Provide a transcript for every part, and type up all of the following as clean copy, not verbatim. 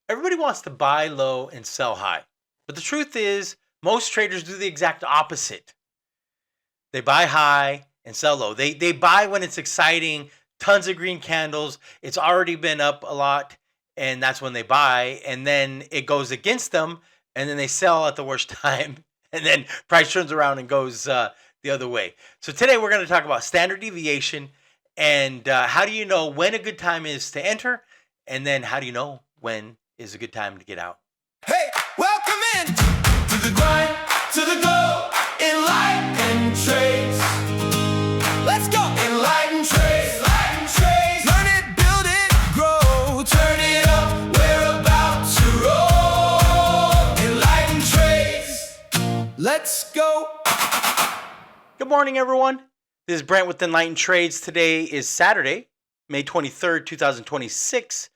Everybody wants to buy low and sell high. But the truth is, most traders do the exact opposite. They buy high and sell low. They buy when it's exciting, tons of green candles. It's already been up a lot, and that's when they buy. And then it goes against them, and then they sell at the worst time. And then price turns around and goes the other way. So today we're going to talk about standard deviation and how do you know when a good time is to enter, and then how do you know when is a good time to get out. Hey, welcome in to the grind, to the glow, enlighten trades. Let's go! Enlighten trades, enlighten trades. Learn it, build it, grow, turn it up. We're about to roll. Enlighten trades. Let's go. Good morning, everyone. This is Brent with Enlightened Trades. Today is Saturday, May 23rd, 2026.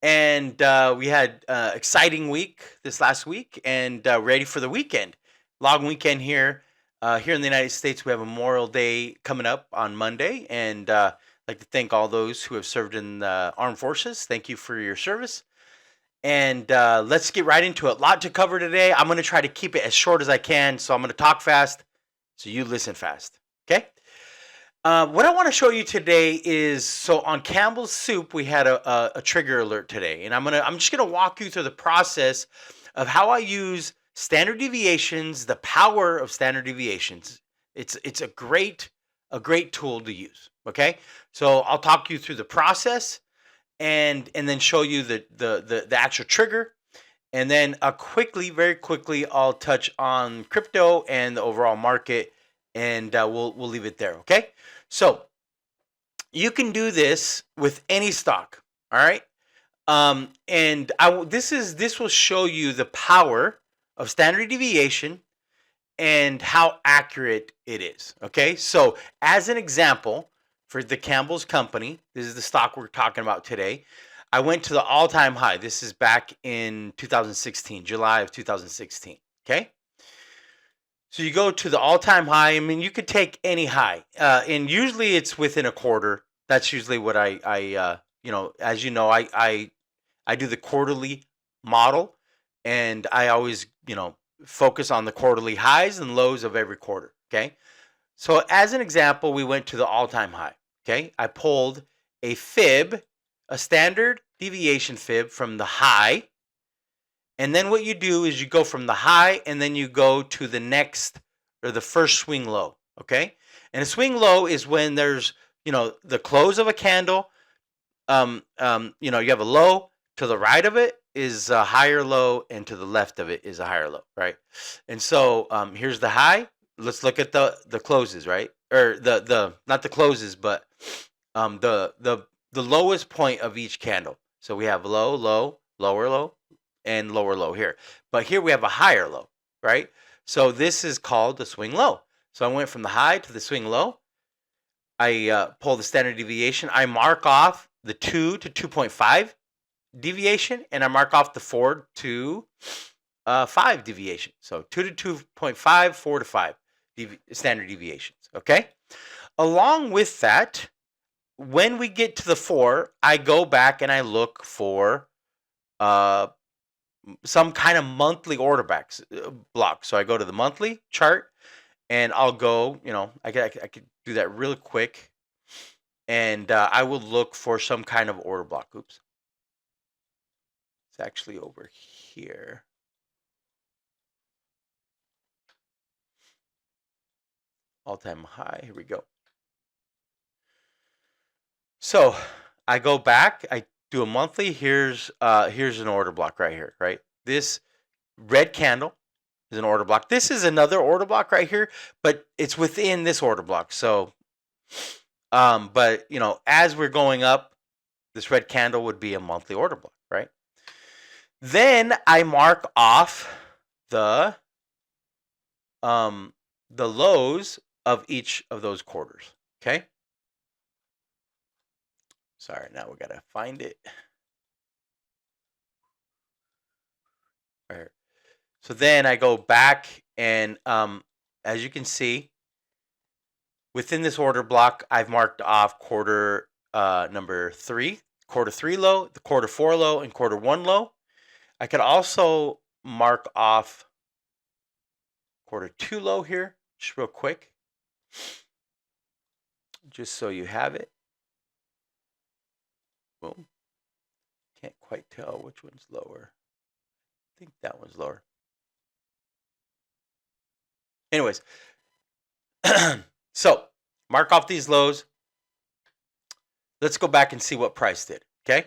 And we had an exciting week this last week and ready for the weekend. Long weekend here. Here in the United States, we have Memorial Day coming up on Monday. And I'd like to thank all those who have served in the armed forces. Thank you for your service. And let's get right into it. A lot to cover today. I'm going to try to keep it as short as I can. So I'm going to talk fast so you listen fast. Okay? What I want to show you today is, so on Campbell's soup, we had a trigger alert today, and I'm just gonna walk you through the process of how I use standard deviations, the power of standard deviations. It's a great tool to use. Okay, so I'll talk you through the process, and then show you the actual trigger, and then very quickly, I'll touch on crypto and the overall market, and we'll leave it there. Okay. So you can do this with any stock, all right? And this will show you the power of standard deviation and how accurate it is. Okay, so as an example, for the Campbell's company, this is the stock we're talking about today. I went to the all-time high. This is back in 2016, July of 2016. Okay. So you go to the all-time high. I mean, you could take any high, and usually it's within a quarter. That's usually what I as you know, I do the quarterly model, and I always, focus on the quarterly highs and lows of every quarter. Okay. So as an example, we went to the all-time high. Okay. I pulled a fib, a standard deviation fib from the high. And then what you do is you go from the high and then you go to the next or the first swing low. Okay. And a swing low is when there's, the close of a candle. You have a low, to the right of it is a higher low, and to the left of it is a higher low. Right. And so here's the high. Let's look at the closes, right? Or the not the closes, but the lowest point of each candle. So we have low, low, lower low, and lower low here. But here we have a higher low, right? So this is called the swing low. So I went from the high to the swing low. I pull the standard deviation. I mark off the 2 to 2.5 deviation, and I mark off the 4 to 5 deviation. So 2 to 2.5, 4 to 5 standard deviations, okay? Along with that, when we get to the 4, I go back and I look for some kind of monthly order block. So I go to the monthly chart, and I'll go, I could do that really quick, and I will look for some kind of order block. Oops. It's actually over here. All-time high. Here we go. So I go back, I do a monthly. Here's an order block right here, right? This red candle is an order block. This is another order block right here, but it's within this order block. So, but as we're going up, this red candle would be a monthly order block, right? Then I mark off the lows of each of those quarters. Okay. Sorry, now we gotta find it. All right. So then I go back, and as you can see, within this order block, I've marked off quarter number 3, quarter 3 low, the quarter 4 low, and quarter 1 low. I could also mark off quarter 2 low here, just real quick, just so you have it. Boom. Can't quite tell which one's lower. I think that one's lower. Anyways, so mark off these lows. Let's go back and see what price did. Okay.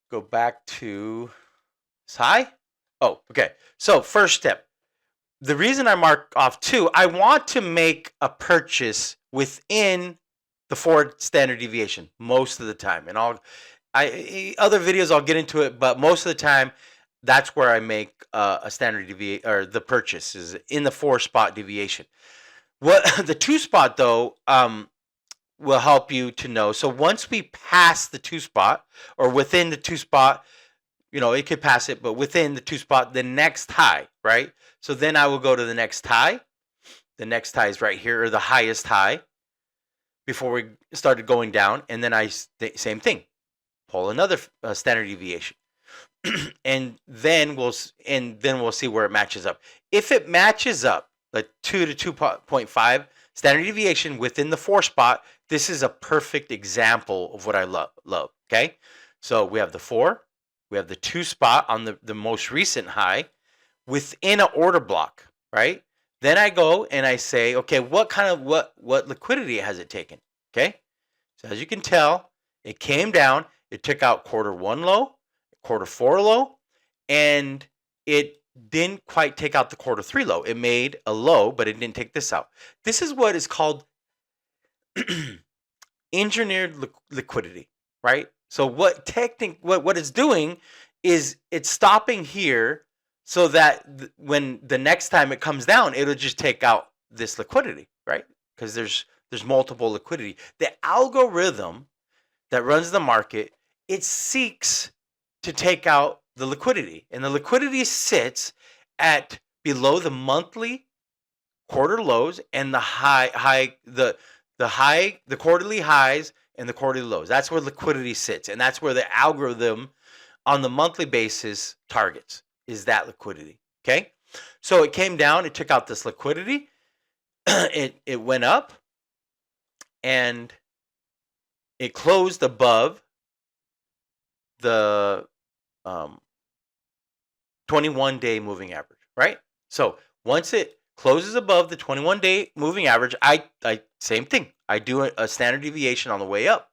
Go back to this high. Oh, okay. So first step. The reason I mark off 2, I want to make a purchase within the 4 standard deviation most of the time. And other videos I'll get into it, but most of the time that's where I make a standard deviation, or the purchase is in the 4 spot deviation. What the 2 spot though will help you to know. So once we pass the 2 spot, or within the 2 spot, you know, it could pass it, but within the 2 spot, the next high, right? So then I will go to the next high. The next high is right here, or the highest high, before we started going down. And then same thing, pull another standard deviation. and then we'll see where it matches up. If it matches up, like 2 to 2.5 standard deviation within the 4 spot, this is a perfect example of what I love. Okay, so we have the 4, we have the 2 spot on the most recent high within an order block, right? Then I go and I say, okay, what liquidity has it taken? Okay, so as you can tell, it came down, it took out quarter 1 low, quarter 4 low, and it didn't quite take out the quarter 3 low. It made a low, but it didn't take this out. This is what is called engineered liquidity, right? So what it's doing is it's stopping here so that when the next time it comes down, it'll just take out this liquidity, right? Because there's multiple liquidity. The algorithm that runs the market, it seeks to take out the liquidity, and the liquidity sits at below the monthly quarter lows and the the quarterly highs and the quarterly lows. That's where liquidity sits, and that's where the algorithm on the monthly basis targets, is that liquidity. Okay, so it came down, it took out this liquidity, it went up, and it closed above the 21-day moving average, right? So once it closes above the 21-day moving average, I same thing. I do a standard deviation on the way up.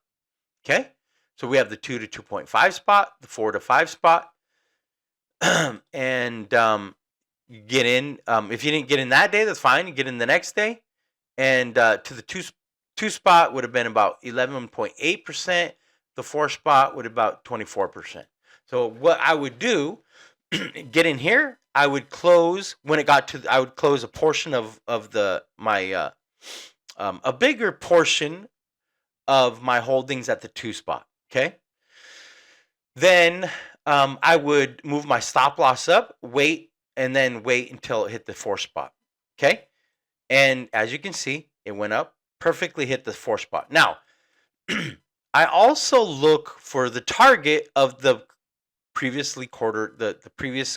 Okay, so we have the 2 to 2.5 spot, the 4 to 5 spot, and you get in. If you didn't get in that day, that's fine. You get in the next day, and to the two spot would have been about 11.8%. The 4 spot would have about 24%. So what I would do, get in here, I would close when it got to. I would close a portion of my a bigger portion of my holdings at the 2 spot. Okay. Then I would move my stop loss up, wait, and then wait until it hit the 4 spot. Okay. And as you can see, it went up, perfectly hit the 4 spot. Now, I also look for the target of the previous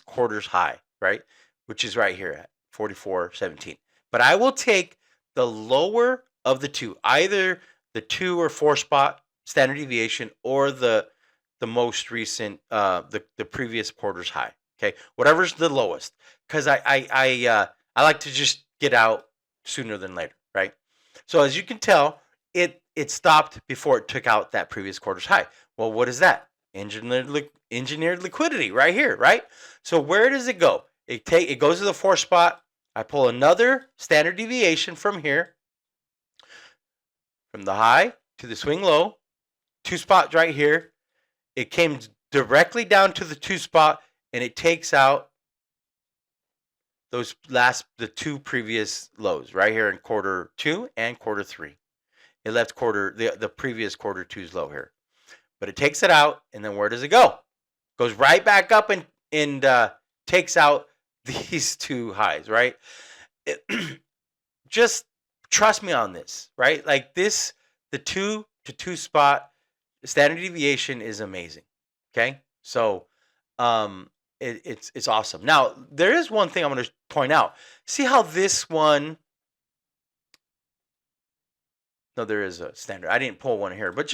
quarter's high, right? Which is right here at 44.17. But I will take the lower of the 2, either the 2 or 4 spot standard deviation, or the most recent the previous quarter's high. Okay, whatever's the lowest, because I like to just get out sooner than later, right? So as you can tell, it stopped before it took out that previous quarter's high. Well, what is that? Engineered liquidity right here, right? So where does it go? It goes to the 4 spot. I pull another standard deviation from here, from the high to the swing low, 2 spots right here. It came directly down to the 2 spot, and it takes out the 2 previous lows right here in quarter 2 and quarter 3. It left the previous quarter 2's low here, but it takes it out, and then where does it go? Goes right back up and takes out these 2 highs, right? Just trust me on this, right? Like this, the 2 to 2 spot standard deviation is amazing. Okay, so It's awesome. Now there is one thing I'm going to point out. See how this one? No, there is a standard. I didn't pull one here, but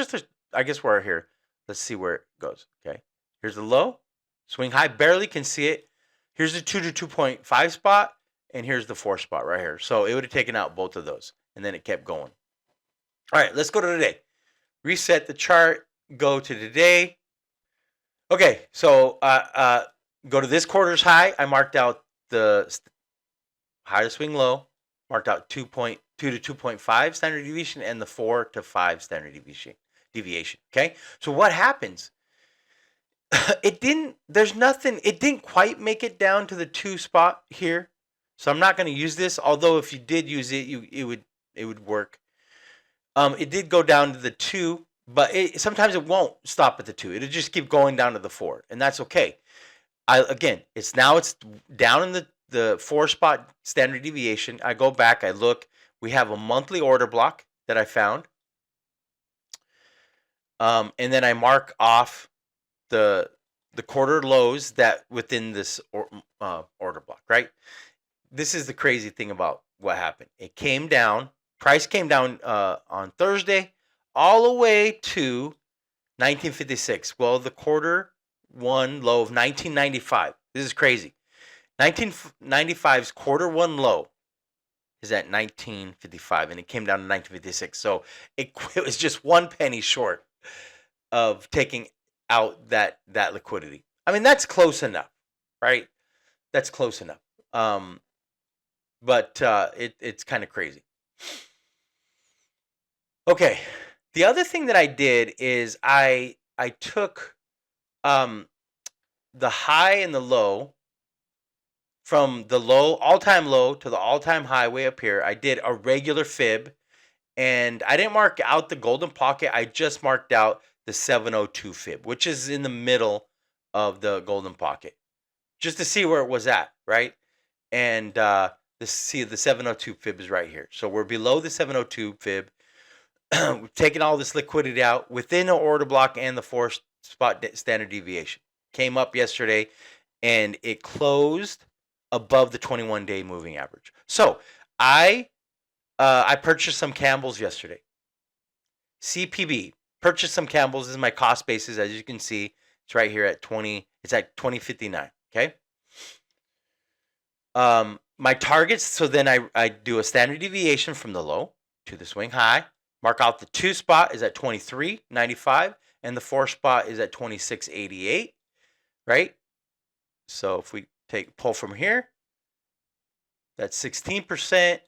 I guess we're here. Let's see where it goes. Okay, here's the low, swing high, barely can see it. Here's the 2 to 2.5 spot, and here's the 4 spot right here. So it would have taken out both of those, and then it kept going. All right, let's go to today. Reset the chart. Go to today. Okay, so go to this quarter's high. I marked out the higher swing low. Marked out 2.2 to 2.5 standard deviation and the 4 to 5 standard deviation. Okay, so what happens? It didn't quite make it down to the 2 spot here. So I'm not going to use this. Although if you did use it, it would work. It did go down to the 2, but sometimes it won't stop at the 2. It'll just keep going down to the 4, and that's okay. It's down in the 4 spot standard deviation. I go back, I look. We have a monthly order block that I found, and then I mark off the quarter lows that within this order block. Right. This is the crazy thing about what happened. It came down. Price came down on Thursday all the way to 1956. Well, the quarter one low of 1995. This is crazy. 1995's quarter one low is at 1955, and it came down to 1956. So it was just 1 penny short of taking out that liquidity. I mean, that's close enough, right? That's close enough. But it's kind of crazy. Okay, the other thing that I did is I took the high and the low from the low, all-time low to the all-time high way up here. I did a regular fib, and I didn't mark out the golden pocket. I just marked out the 702 fib, which is in the middle of the golden pocket, just to see where it was at, right? And the 702 fib is right here. So we're below the 702 fib. We've taken all this liquidity out within the order block and the 4 spot standard deviation. Came up yesterday, and it closed above the 21-day moving average. So I purchased some Campbells yesterday. CPB, purchased some Campbells. This is my cost basis. As you can see, it's right here at 20. It's at 20.59. Okay. My targets. So then I do a standard deviation from the low to the swing high. Mark out the 2 spot is at 23.95, and the 4 spot is at 26.88. Right. So if we pull from here, that's 16%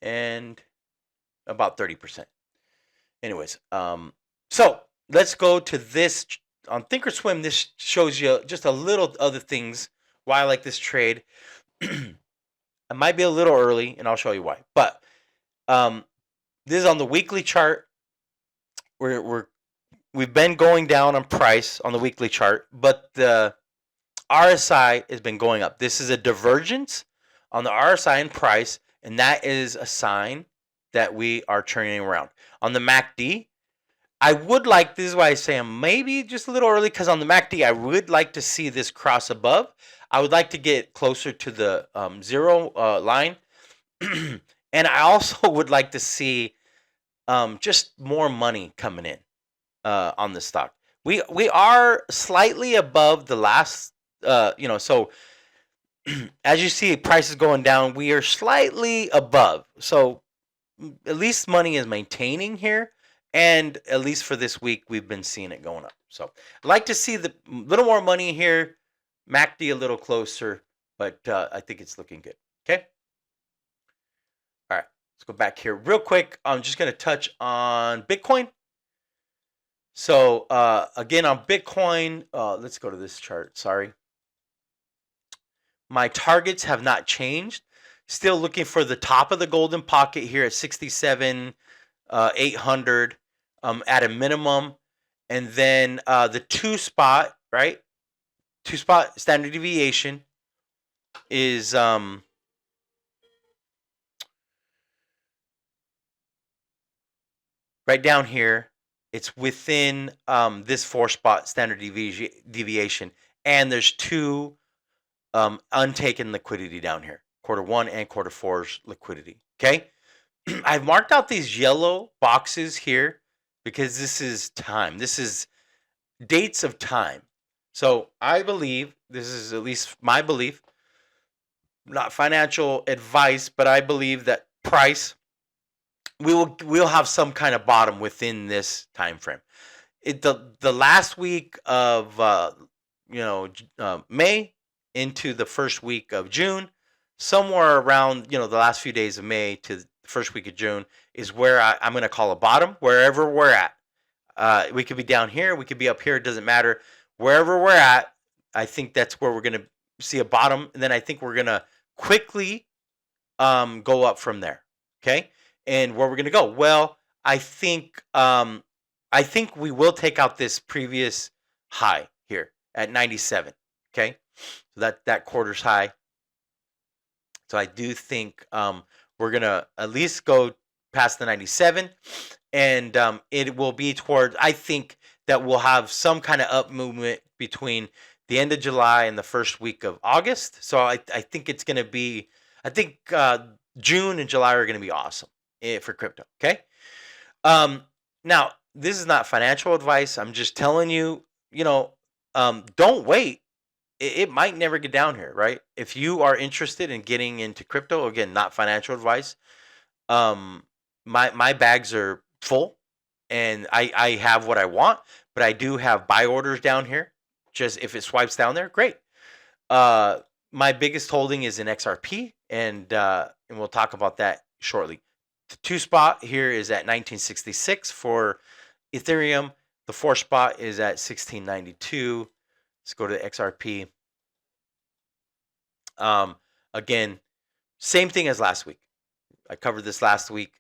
and about 30%. Anyways, so let's go to this on Thinkorswim. This shows you just a little other things why I like this trade. I might be a little early, and I'll show you why. But this is on the weekly chart. We've been going down on price on the weekly chart, but the RSI has been going up. This is a divergence on the RSI and price, and that is a sign that we are turning around. On the MACD, this is why I say I'm maybe just a little early, because on the MACD, I would like to see this cross above. I would like to get closer to the 0 line. And I also would like to see just more money coming in on the stock. We are slightly above the last, so as you see prices going down, we are slightly above. So at least money is maintaining here. And at least for this week, we've been seeing it going up. So I'd like to see the little more money here, MACD a little closer, but I think it's looking good. Okay. All right. Let's go back here real quick. I'm just going to touch on Bitcoin. So again, on Bitcoin, let's go to this chart. Sorry. My targets have not changed. Still looking for the top of the golden pocket here at 67,800 at a minimum. And then the 2 spot, right? 2 spot standard deviation is right down here It's within this 4-spot standard deviation, and there's 2 untaken liquidity down here, quarter 1 and quarter 4's liquidity. Okay, I've marked out these yellow boxes here because this is time. This is dates of time. So I believe, this is at least my belief, not financial advice, but I believe that price, we'll have some kind of bottom within this time frame. The last week of May into the first week of June, somewhere around the last few days of May to the first week of June is where I'm going to call a bottom. Wherever we're at, we could be down here, we could be up here. It doesn't matter. Wherever we're at, I think that's where we're going to see a bottom, and then I think we're going to quickly go up from there. Okay, and where we're going to go? Well, I think we will take out this previous high here at 97. Okay, so that quarter's high. So I do think we're gonna at least go past the 97, and it will be towards. I think that we'll have some kind of up movement between the end of July and the first week of August. So I think it's gonna be. I think June and July are gonna be awesome for crypto. Okay. Now this is not financial advice. I'm just telling you. Don't wait. It might never get down here, right? If you are interested in getting into crypto, again, not financial advice. My bags are full, and I have what I want, but I do have buy orders down here. Just if it swipes down there, great. My biggest holding is in XRP, and we'll talk about that shortly. The 2 spot here is at 1966 for Ethereum. The 4 spot is at 1692. Let's go to XRP. Again, same thing as last week. I covered this last week.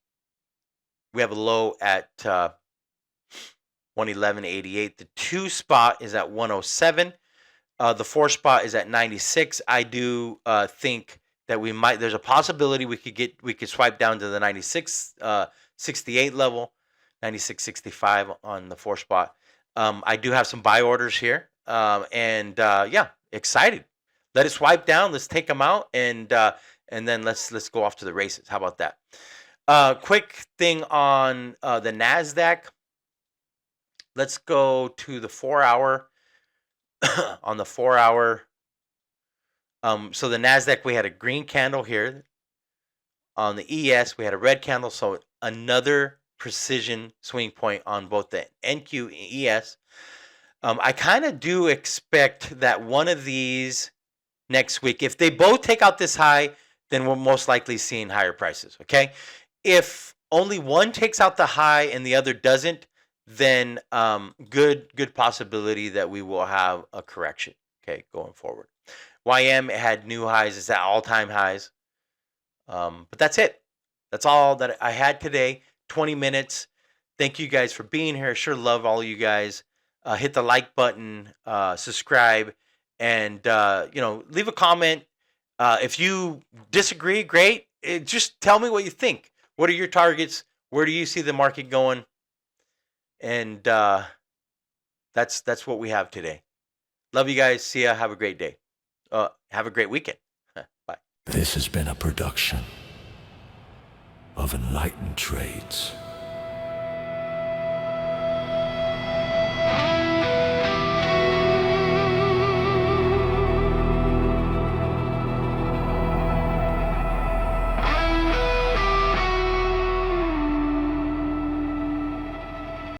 We have a low at 111.88. The 2 spot is at 107. The 4 spot is at 96. I do think that there's a possibility we could swipe down to the 96.68 level, 96.65 on the 4 spot. I do have some buy orders here, and excited. Let it swipe down. Let's take them out, and then let's go off to the races. How about that? Quick thing on the Nasdaq. Let's go to the 4-hour. On the 4-hour. So the Nasdaq, we had a green candle here. On the ES, we had a red candle. So another precision swing point on both the NQ and ES. I kind of do expect that one of these next week, if they both take out this high, then we're most likely seeing higher prices. Okay, if only one takes out the high and the other doesn't, then good possibility that we will have a correction. Okay, going forward. YM had new highs. It's at all-time highs. But that's it. That's all that I had today. 20 minutes. Thank you guys for being here. Sure love all you guys. Hit the like button, subscribe, and leave a comment. If you disagree, great. Just tell me what you think. What are your targets? Where do you see the market going? And that's what we have today. Love you guys. See ya. Have a great day. Have a great weekend. Bye. This has been a production of Enlightened Trades.